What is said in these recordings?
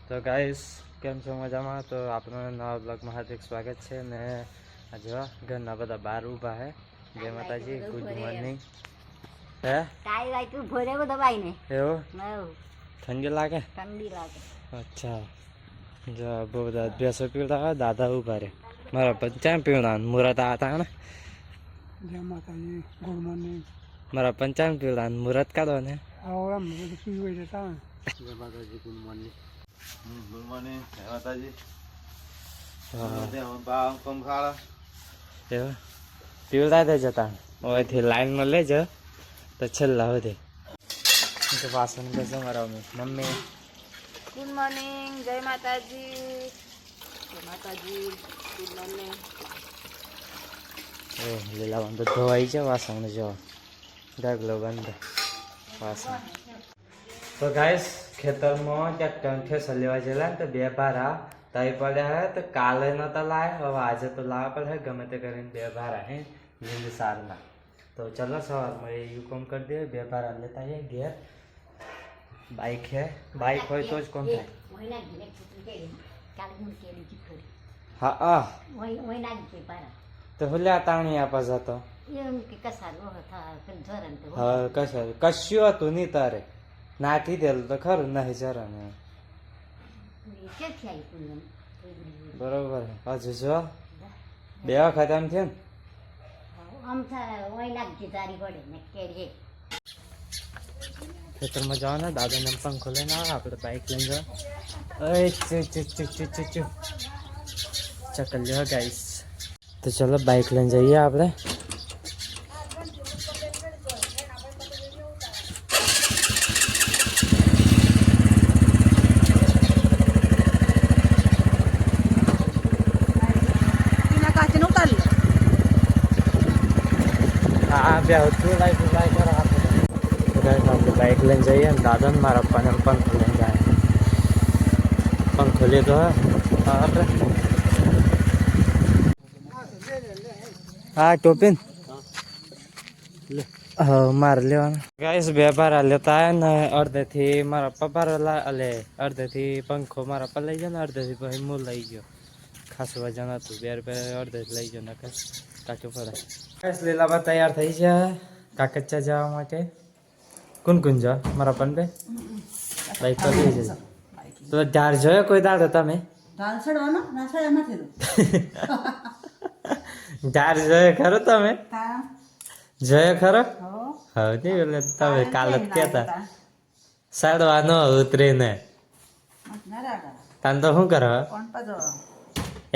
તો ગાઈસ કેમ છો મજામાં? તો આપણને નવા બ્લોગમાં હાર્દિક સ્વાગત છે ને આજે ઘરના બધા બહાર ઊભા છે. જય માતાજી, ગુડ મોર્નિંગ. હે કાઈ વાયતું ભોરે દબાઈ ને એવું ઠંડી લાગે? ઠંડી લાગે. અચ્છા જો બહુ બધા અભ્યાસો પીવડા દાદા ઊભા રે મારા પંચાયત પીવડા મુરત હતા ને. જય માતાજી, ગુડ મોર્નિંગ. મારા પંચાયત પીવડા મુરત કાઢો ને આવો એમ બધું પીવું જતા. જય માતાજી, ગુડ મોર્નિંગ. ગુડ મોર્નિંગ, જય માતાજી. પીવડા દે જતા ઓથી લાઈનમાં લેજો તો છેલ્લા સુધી. વાસણ બેસે મારા મમ્મી. ગુડ મોર્નિંગ, જય માતાજી. જય માતાજી, ગુડ મોર્નિંગ. ઓ લીલા બંધ ધોવાઈ છે વાસણ જો ઢગલો બંધ વાસણ. તો ગાઈસ ખેતરમાં ત્યાં ઠેસર લેવા ગયેલા ને તો બે ભારા તઈ પડ્યા હે તો કાલે નતા લાયા, હવે આજે તો લાવવા પડે ગમે તે કરીને બે ભારા હે લીંદ સારના. તો ચલો સવારમાં એ યુકોમ કરી દે બે ભારા લેતા આવીએ ઘેર. બાઈક હે, બાઈક હોય તો જ કોમ થાય. હા હા તો હુલ્યા તાણી આપા જતો હા કશું હતું નહીં તારે નાખી દેલું તો ખરું નહીં જરા ને બરોબર. હજુ જો બે વખત એમ થયું ને ખેતરમાં જવાના દાદાને પંખો લઈને આવે આપણે બાઈક લઈને જવા ચકલ લ્યો ગાઈસ. તો ચલો બાઈક લઈને જઈએ આપણે. હા બે હતું આપણે બાઈક લઈને જઈએ ને દાદા ને મારા પપ્પાને પંખો લઈને જાય. પંખો લીધો આપણે હા ટોપીન હા મારે લેવાનું. ગાઈસ બે ભારા લેતા ને અડધેથી મારા પપ્પા અલે અડધેથી પંખો મારા પપ્પા લઈ ગયો ને અડધેથી પછી હું લઈ ગયો. ખાસું વજન હતું બે રૂપિયા અડધે લઈ ગયો ને કાચું પડે. ગાઈસ લીલાબા તૈયાર થઈ છે કાકચ્ચા જવા માટે. કોણ કોણ જાઓ? મારા પણ બે બાઈક પર લઈ જજો. તો ઢાર જોયો કોઈ દાડો તમે? ઢાર જોયો ખરો તમે? જોયો ખરો? હા નહીં એટલે તમે કાલ જ કહેતા સડવા ન ઉતરી ને તને તો શું કરો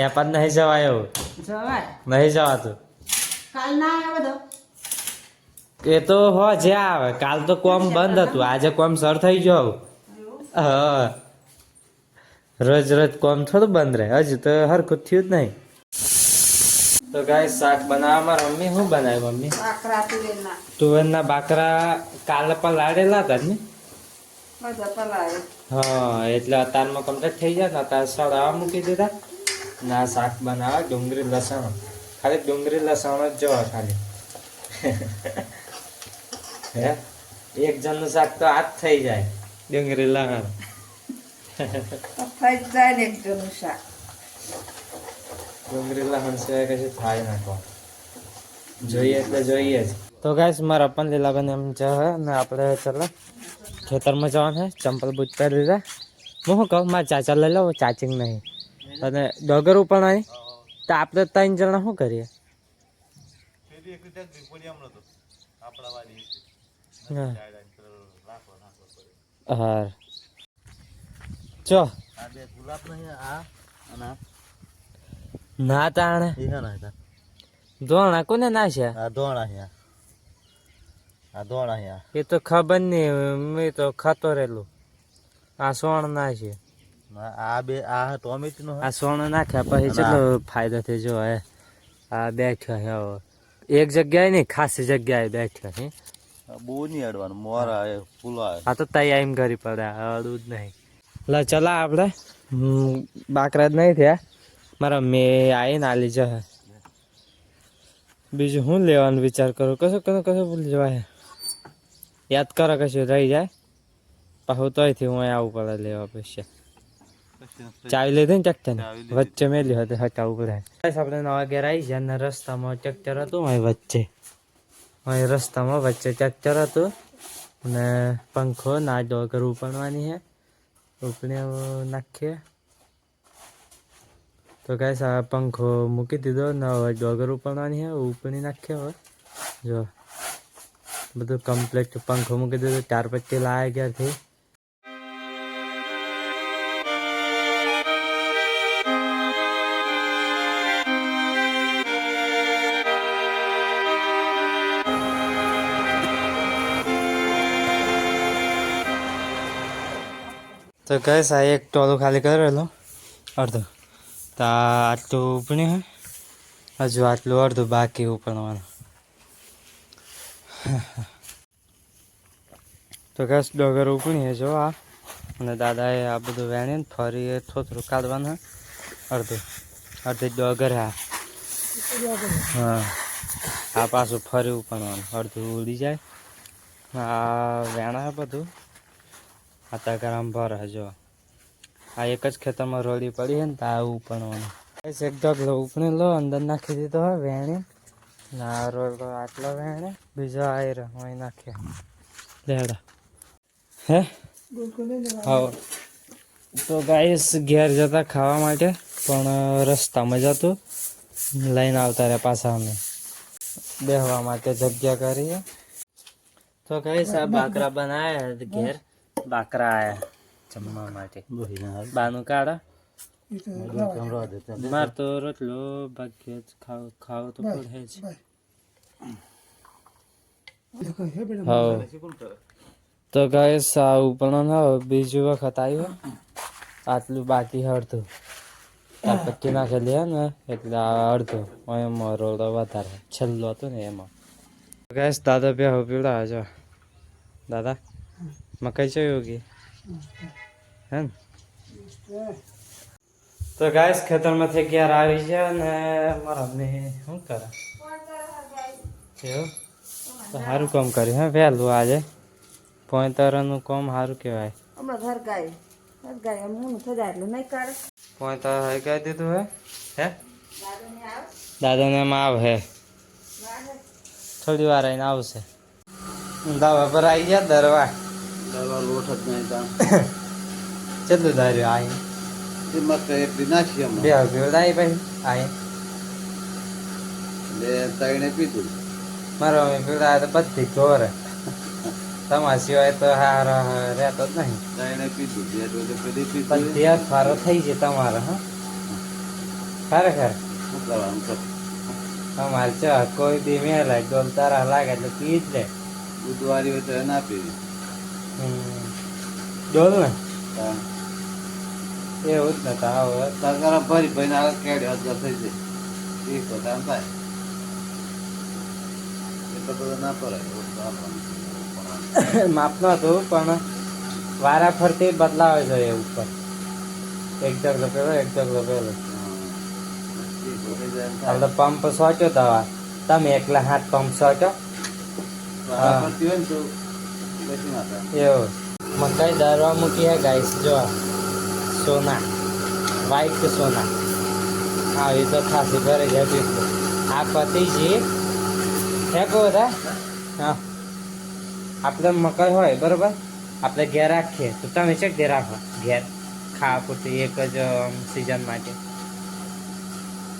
એ પણ નહીં જવાય એવું નહીં જવાતું. એ તો હો જ્યાં આવે કાલ તો કોમ બંધ હતું આજે કોમ સર થઈ ગયો. હા રોજ રોજ કોમ થોડું બંધ રહે હજુ તો હરખું થયું જ નહીં. તો ગાય શાક બનાવવા મારા મમ્મી શું બનાવ્યું? મમ્મી તુવેરના બાકરા કાલે પલાળેલા હતા ને. હા એટલે અતારમાં કમ્પ્લીટ થઈ જાય ને અત્યારે સળાવા મૂકી દીધા ના શાક બનાવવા ડુંગળી લસણ ખાલી ડુંગળી લસણ જ જોવા ખાલી. હે એક જણનું શાક તો આ જ થઈ જાય ડુંગળી લસણ ડુંગળી લસણ સિવાય કશું થાય નાખો જોઈએ એટલે જોઈએ જ. તો ગાઈસ મારા પણ લીલાબેન એમ છે ને આપણે ચાલો ખેતરમાં જવાનું છે. ચંપલ બૂટ પહેરી દીધા. હું શું કહું મારા ચાચા લઈ લો ચાચિંગ નહીં અને ડોગર પણ અહીં તો આપણે ત્રણ જણા શું કરીએ? હા ચો ના તાણે ધોણા કોને ના છે? એ તો ખબર નહી મેં તો ખાતો રહેલું. આ સોણ ના છે આ સોણ નાખ્યા પછી કેટલો ફાયદો થયો જો હે આ બેઠ્યો હે એક જગ્યાએ નહીં ખાસી જગ્યાએ બેઠ્યો હે. બહુ નહીં અડવાનું મોરા ફૂલા આ તો તૈયાર એમ કરી પડે અડવું જ નહીં. લે ચલા આપણે બાકરા જ નહીં થયા મારા મેં આવીને આલી જશે. બીજું શું લેવાનું વિચાર કરું કશું ભૂલી જવાય યાદ કરો કશું રહી જાય પાછું તોયથી હું આવવું પડે લેવા પૈસા. ચાવી લીધી ને ટ્રેક્ટર વચ્ચે મેલી હતી હટાવવું પડે. આપણે નવા ઘેર આવી ગયા ને રસ્તામાં ટ્રેક્ટર હતું અહીં વચ્ચે, અહીં રસ્તામાં વચ્ચે ટ્રેક્ટર હતું ને પંખો ના ડોગર ઉપડવાની છે, ઉપણી નાખીએ તો ગાઈસ આ પંખો મૂકી દીધો ને હવે ડોગર ઉપડવાની છે, ઉપણી નાખીએ. હવે જો બધું કમ્પ્લીટ પંખો મૂકી દીધો, 4 પટ્ટી લાવ્યા ઘેરથી. તો ગાઈસ આ એક ટોલું ખાલી કરેલું અડધું, તો આટલું ઉપણી હોય, હજુ આટલું અડધું બાકી ઉપણવાનું. તો ગાઈસ ડોગર ઉપણી જો આ, અને દાદાએ આ બધું વેણીને ફરી થોડું કાઢવાનું, અડધું અડધી ડોગર હા આ પાછું ફરી ઉપણવાનું, અડધું ઉડી જાય. આ વેણા બધું આ તગારામ ભરે. જો આ એક જ ખેતરમાં રોડી પડી છે ને તો આ ઉપણવાનું. એક ડગલો ઉપણી લો, અંદર નાખી દીધો હોય વેણી, ના રોડો આટલો વેણે, બીજો આયરો અહીં નાખ્યો લેડા હે. હા તો ગાઈસ ઘેર જતા ખાવા માટે પણ રસ્તામાં જતું લઈને આવતા રહ્યા પાછા અમે બેહવા માટે જગ્યા કરીએ. તો ગાઈસ આ બાકરા બનાવ્યા ઘેર, બાકરા આયા જમવા માટે. બાનું કાઢા માર તો રોટલો ભાગ્ય જ ખાવ તો પડે જ. હા તો ગાઈસ આ ઉપણ બીજી વખત આવ્યો, આટલું બાકી અડધું આ પટ્ટી નાખેલી હે ને એટલે આ અડધું એમાં રોડો વધારે છેલ્લો હતો ને એમાં. ગાઈસ દાદા બે પીવડા જો દાદા મકાઈ છે યોગી હે ને. તો ગાઈસ ખેતરમાંથી ઘેર આવી છે ને મારા મમ્મી શું કરે એવું તો સારું કામ કર્યું હે વહેલું આજે. પોઈતરનું કામ સારું કહેવાય. પોઈતર હગાઈ દીધું હે દાદાને એમ આવ હે થોડી વાર આવીને આવશે. દવા પર આવી ગયા દરવા લોટ જ નહીં કેટલું ધાર્યું આઈ બે પીવડાવી ભાઈ આઈ પીધું મારો મમ્મી પીવડાવે તો બધી ચોરે તમારા સિવાય તો હારો રહેતો જ નહીં. બધી ફારો થઈ જાય તમારે. હા ખરેખર તમારે છે કોઈ દી મેલા ડોલ તારા લાગે એટલે પી જ લે. બુધવારી હોય તો ના પીવી ડોલ ને એવું જ ને તારા ભરી ભાઈ ના કેડે અસર થઈ જાય એક બધા થાય એટલે બધું ના પડાય. માપ નો હતું પણ વારા ફરતી બદલાવે જોઈએ ઉપર, એક જગલો પેલો એક જગલો પેલો. આપણે પંપ સોચ્યો દવા તમે એકલા હાથ પંપ સોચો એવું. મકાઈ દારવા મૂકી હે ગાઈસ જો સોના વ્હાઈટ સોના આવી તો ખાસી ભરે જાય. આ પતિજી હે બધા હા આપણે મકાઈ હોય બરોબર આપણે ઘેર રાખીએ તો તમે છે ઘેર રાખો ઘેર ખાવા પૂરતી એક જ સિઝન માટે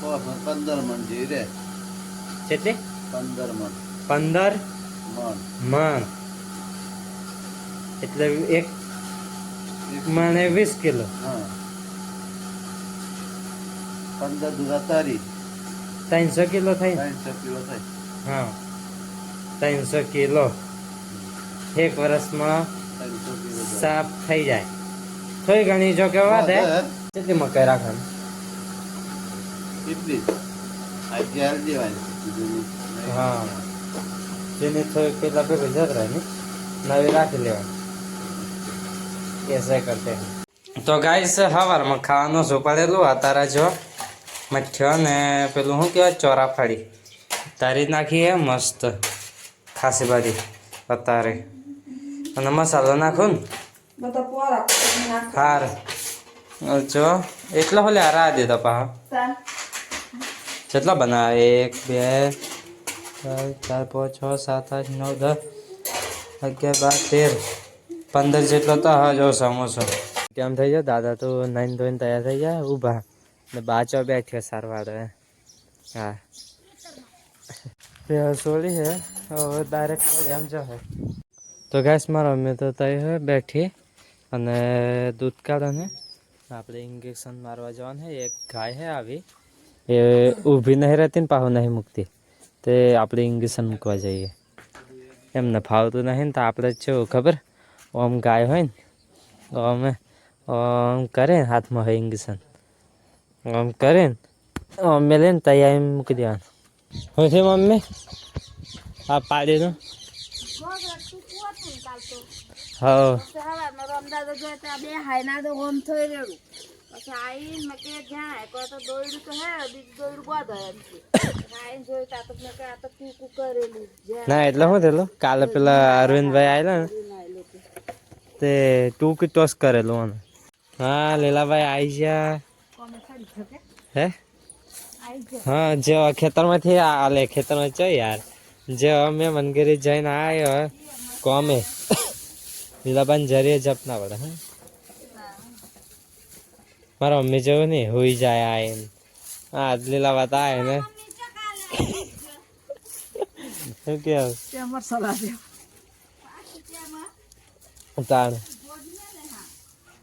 15 મણ જેવી રે કેટલી 15 મણ એટલે એક મણે 20 કિલો 15 દુરા તારી 300 કિલો થાય. હા 300 કિલો એક વર્ષમાં સાફ થઈ જાય. થોડી ઘણી જો કે વધે કેટલી મકાઈ રાખવાની હા જેની થોડી પેલા ભેગું જત રહે ને નવી રાખી લેવાની એસે કરતે. તો ગાઈસ સવારમાં ખાવાનું સોપાડેલું અત્યારે જો મઠ્ઠો ને પેલું શું કહેવાય ચોરાફળી તારી નાખી હે મસ્ત ખાસી બધી અત્યારે અને મસાલો નાખું ને હાર જો એટલો હોલે હરા દેતા પા કેટલા બના 1 2 3 4 5 6 7 8 9 10 11 12 13 15 જેટલો તો હા જો સમોસો કેમ થઈ જાય દાદા તો નાઈન ધોઈને તૈયાર થઈ જાય ઊભા ને બાચો બેઠ્યો સારવાડે હા સોળી હે હવે ડાયરેક્ટ એમ જો હે તો ગેસ મારો અમે તો તઈ હે બેઠી અને દૂધ કાઢે ને આપણે ઇન્જેક્શન મારવા જવાનું હે એક ગાય હે આવી એ ઊભી નહીં રહેતી ને પાહુ નહીં મૂકતી તે આપણે ઇન્જેક્શન મૂકવા જઈએ એમને ફાવતું નહીં ને તો આપણે શું ખબર આમ ગાય હોય ને અમે આમ કરે ને હાથમાં હોય ઇન્જેક્શન આમ કરે ને અમે લઈને તૈયાર મૂકી દેવાનું હું છે મમ્મી આ પાડીનું હા ના એટલે શું થયેલું કાલે પેલા અરવિંદભાઈ આવેલા ને તે ટૂંક ટોસ કરેલું મને હા લીલાભાઈ આવી ગયા હે હા જે ખેતરમાંથી આલે ખેતરમાં ચો યાર જે અમે મનગીરી જઈને આવ્યો કોમે લીલાબાન જરીએ જપ ના પડે હા મારા મમ્મી જેવું નહીં હોઈ જાય આવીને હા લીલા વાત આવે ને શું કેવું તાણ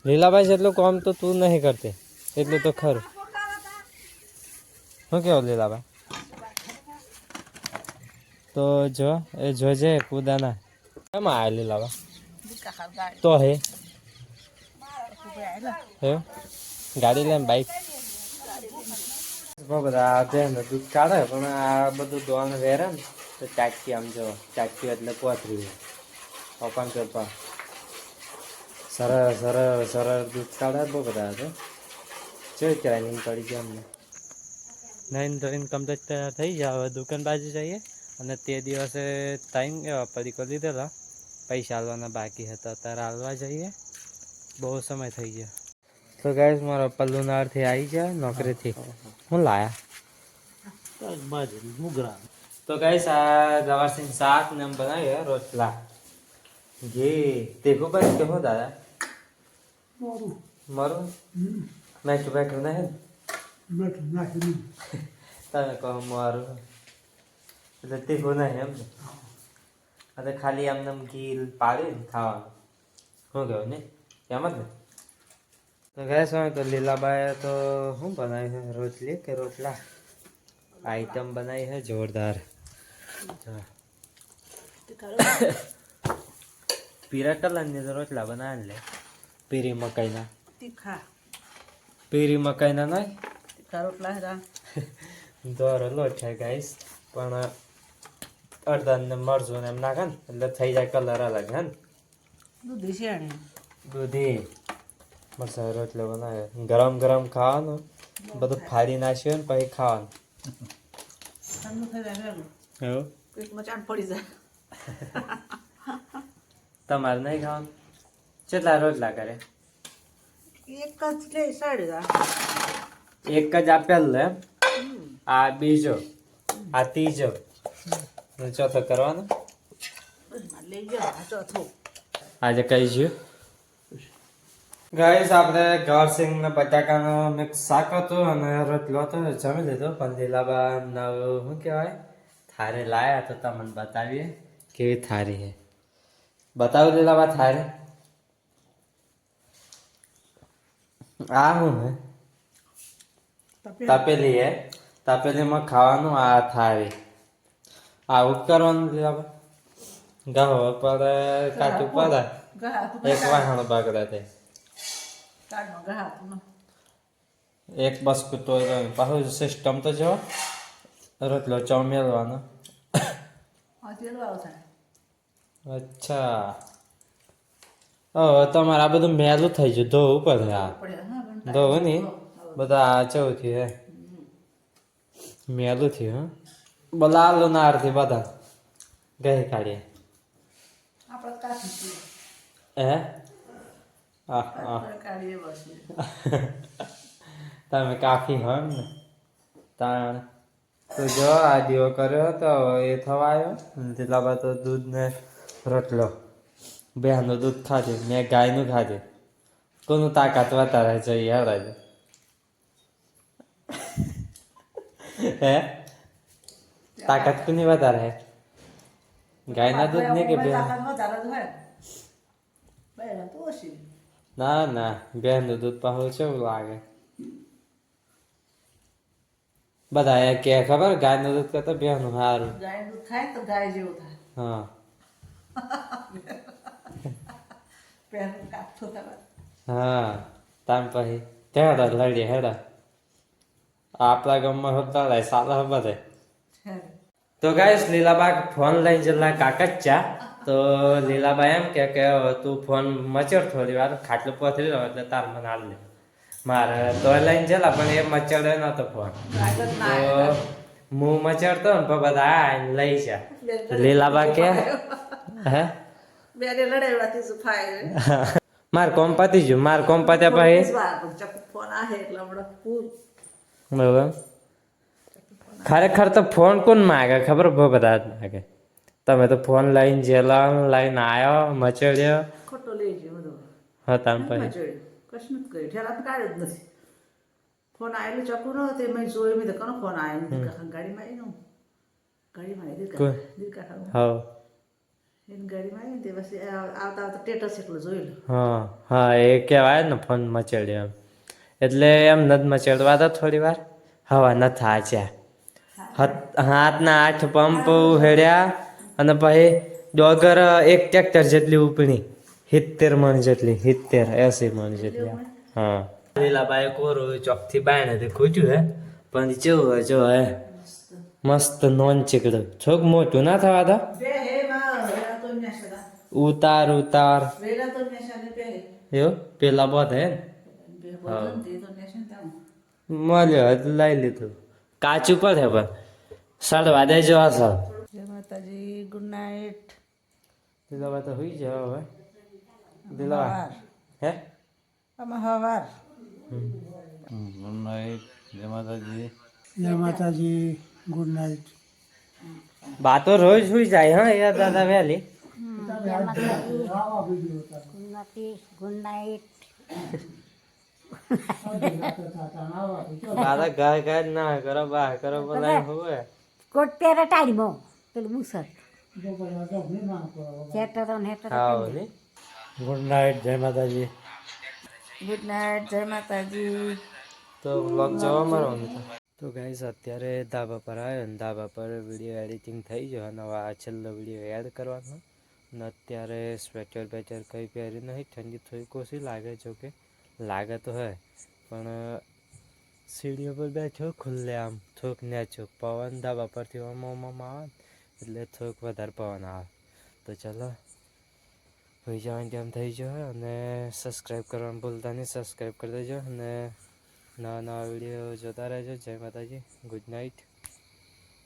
લીલાભાઈ જેટલું કામ તો તું નહીં કરતી એટલું તો ખરું શું કેવું લીલાભાઈ તો જો એ જોજે કુદાના કેમ આવ્યા લીલાભાઈ તો હે ગાડી લે બાઈક બધા દૂધ કાઢે પણ આ બધું દોણ વેરે ને તો ચાટકી આમ જો ચાટકી એટલે કોથરી પપ્પા પપ્પા સરળ સરળ સરળ દૂધ કાઢે બહુ બધા હતો જોઈ ત્યાં નીમ પડી ગયા અમને નાઈન ધોઈને કમ્પ્લીટ તૈયાર થઈ ગયા હવે દુકાન બાજુ જઈએ અને તે દિવસે ટાઈમ એવા પડીકો લીધેલા પૈસા હાલવાના બાકી હતા ત્યારે હાલવા જઈએ બહુ સમય થઈ ગયો તો ગાઈસ મારો પલ્લુનારથી આવી ગયા નોકરીથી હું લાયા તો ગાઈસ આ ગવારસિંહ શાક ને એમ બનાવ્યા રોટલા ઘી તીખું બને કે હું દાદા મારું મેઠું બેઠું નહીં તમે કહો મારું એટલે તીખું નહીં એમ ને અને ખાલી આમને ઘી પાડીને ખાવાનું શું કહેવું ને એમ જ ને તો ગેસ હોય તો લીલાબાએ તો શું બનાવી છે રોટલી કે રોટલા આઈટમ બનાવી છે જોરદાર પીરા કલરની તો રોટલા બનાવી લે પીરી મકાઈના પીરી મકાઈના નહીં રોટલા દોરો લોટ છે ગાઈસ પણ અડધા ને મરચું ને એમ નાખે ને એટલે થઈ જાય કલર અલગ હે ને દૂધી મરચા રોટલો બનાવે ગરમ ગરમ ખાવાનું બધું ફાડી નાખ્યું ને પછી ખાવાનું તમારે નહીં ખાવાનું કેટલા રોટલા કરે એક જ આપેલ એમ આ બીજો આ ત્રીજો ચોથો કરવાનો આજે કઈ ગયું ગાઈસ આપણે ગવારસિંગ ને બટાકાનો મિક્સ શાક હતું અને રોટલો હતો જમી લીધો પણ લીલાબા નવું શું કહેવાય થારે લાયા તો તમને બતાવીએ કેવી થારી હે બતાવો લીલાબા થારી આ શું હે તપેલી હે તપેલીમાં ખાવાનું આ થારી આવું કરવાનું લીલાબા ગહો પડે કાચું પડે એક વાહણ બગડે તે એક બસ્કુટ તો પાછું સિસ્ટમ તો જો રોટલો ચો મેળવાનો અચ્છા તમારે આ બધું મેલું થઈ ગયું ધોવું પડે આ ધોવું ને બધા ચવું થયું હે મેલું થયું હા બોલા આલુ નારથી બધા ગઈ કાઢીએ હે કાઢીએ બસ તમે કાફી હોય ને તાણ તો જો આ દીવો કર્યો તો એ થવા આવ્યો તેટલા બાદ તો દૂધ ને રોટલો બેનું દૂધ ખાધું મેં ગાયનું ખાધું કોનું તાકાત વધારે છે યાર હે તાકાત કોની વધારે હે ગાયના દૂધ ને કે બે ના ના બેનું દૂધ પાછું કેવું લાગે બધા એ કે ખબર ગાયનું દૂધ કરતા બેનું સારું ગાય દૂધ ખાય તો ગાય જેવું થાય હા પહેલું કાઠું થાય હા તામ પછી હેડા લડીએ હેડા આપણા ગામમાં હોતા રહે સારા બધે તો ગાઈસ લીલાબા ફોન લઈને જેટલા કાકચ્ચા તો લીલાબા એમ કે તું ફોન મચડ થોડી વાર ખાટલું પથરી રહ્યો એટલે તાર મને હાલ લે મારે તો લઈને જેલા પણ એ મચડે નતો ફોન તો હું મચડતો ને બધા આઈને લઈ જા લીલાબા કે હે બેરે લડાવડાથી શું ફાય માર કોમ પતી ગયું માર કોમ પત્યા પછી ફોન આવે એટલે હમણાં પૂર બરાબર ખરેખર તો ફોન કોણ માગે ખબર બધા જ માગે તમે તો ફોન લઈને જેલા લઈને આવ્યો મચડ્યો ખોટો લઈ ગયો બધો હા તામ પછી કશું નથી કર્યું ઠેલા તો કાઢ્યો જ નથી ફોન આવેલું ચકુ ન તે મેં જોયું મેં તો કોનો ફોન આવ્યો ગાડીમાં આવીને ગાડીમાં આવી દીકા હા એની ગાડીમાં આવી ને તે પછી આવતા આવતા ટેટસ એટલું જોયેલું હા હા એ કહેવાય ને ફોન મચડ્યો એમ એટલે એમ નથી મચડવા તો થોડી વાર હવા ન થાચ્યા હાથના 8 પંપ હેડ્યા અને પછી ડોગર એક ટ્રેક્ટર જેટલી ઉપણી 70 મણ જેટલી 70-80 મણ જેટલી હા લીલાબાઈ કોરું ચોકથી બાયણે તે ખૂટ્યું હે પણ કેવું હોય જો હે મસ્ત નોન ચીકડું છોક મોટું ના થવા દો ઉતાર ઉતાર એવું પેલા બધ હે મળ્યો લઈ લીધું કાચું પડે પણ સડવા દેજો અસર જય માતાજી ગુડ નાઇટ દિલાવા તો હોઈ જાવ હવે દિલાવા હે આમાં હવાર ગુડ નાઇટ જય માતાજી જય માતાજી ગુડ નાઇટ બાતો રોજ હોઈ જાય હા યાર દાદા વહેલી ગુડ નાઇટ દાદા ગાય ગાય ના કરો બા કરો બોલાય હોય કોટ પહેરે ટાળીમાં પેલું મુસર ચેટર ને હેટર આવો ને ગુડ નાઇટ જય માતાજી ગુડ નાઇટ જય માતાજી તો વ્લોગ જોવા મારો તો ગાઈસ અત્યારે ધાબા પર આવ્યો ને ધાબા પર વિડીયો એડિટિંગ થઈ ગયો અને હવે આ છેલ્લો વિડીયો એડ કરવાનો અને અત્યારે સ્વેટર બેટર કંઈ પહેરી નહીં ઠંડી થોડીક ઓછી લાગે જો કે લાગે તો હે પણ સીડીઓ પર બેઠો ખુલ્લે આમ થોડુંક નેચો પવન ધાબા પરથી આમ આવે એટલે થોડુંક વધારે પવન આવે તો ચાલો હોઈ જવાનું ટાઈમ થઈ ગયો અને સબસ્ક્રાઈબ કરવાનું ભૂલતા નહીં સબસ્ક્રાઈબ કરી દેજો અને નવા નવા વિડીયો જોતા રહેજો જય માતાજી ગુડ નાઇટ